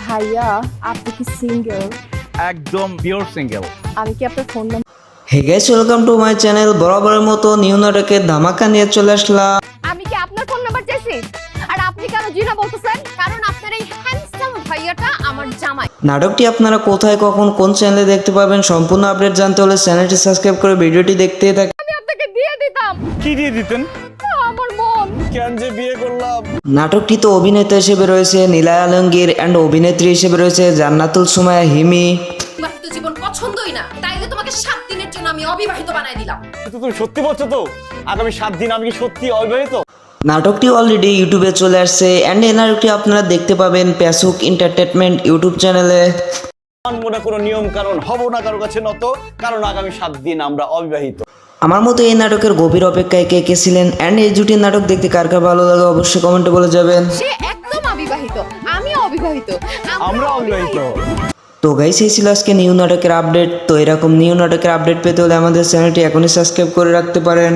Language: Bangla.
ভাইয়া আপনি কি সিঙ্গেল? একদম পিওর সিঙ্গেল। আমি কি আপনার phone number? Hey guys, welcome to my channel. বরাবরের মতো নিউ নাটকের ধামাকা নিয়ে চলে আসলাম। আমি কি আপনার ফোন নাম্বার চাইছি? আর আপনি কেন জিনা বলতেছেন? কারণ আপনার এই হ্যান্ডসাম ভাইয়াটা আমার জামাই। নাটকটি আপনারা কোথায়, কখন, কোন চ্যানেলে দেখতে পাবেন সম্পূর্ণ আপডেট জানতে হলে চ্যানেলটি সাবস্ক্রাইব করে ভিডিওটি দেখতে থাকুন। আমি আপনাকে দিয়ে দিতাম কি দিয়ে দিতেন? আমার মন। কেন যে বিয়ে করলাম? নাটকটিতে অভিনেতা হিসেবে রয়েছে নীলায় আলমগীর অ্যান্ড অভিনেত্রী হিসেবে রয়েছে জান্নাতুল সুমাইয়া হিমি। বিবাহিত জীবন পছন্দই না, তাইলে তোমাকে 7 দিনের জন্য আমি অবিবাহিত বানাই দিলাম। তুমি সত্যি বলছো তো? আগামী 7 দিন আমি কি সত্যি অবিবাহিত? নাটকটি অলরেডি ইউটিউবে চলে আসছে অ্যান্ড এই নাটকটি আপনারা দেখতে পাবেন প্যাসুক এন্টারটেনমেন্ট ইউটিউব চ্যানেলে। মানবো না কোনো নিয়ম কারণ, হব না কারো কাছে নত, কারণ আগামী 7 দিন আমরা অবিবাহিত। আমার মতো এই নাটকের গভীর অপেক্ষায় কে কে ছিলেন অ্যান্ড এই জুটির নাটক দেখতে কার কার ভালো লাগে অবশ্যই কমেন্টে বলে যাবেন। সে একদম অবিবাহিত, আমি অবিবাহিত, আমরা অবিবাহিত। তো গাইস, এই ছিল আজকে নিউ নাটকের আপডেট। তো এরকম নিউ নাটকের আপডেট পেতে হলে আমাদের চ্যানেলটি এখনই সাবস্ক্রাইব করে রাখতে পারেন।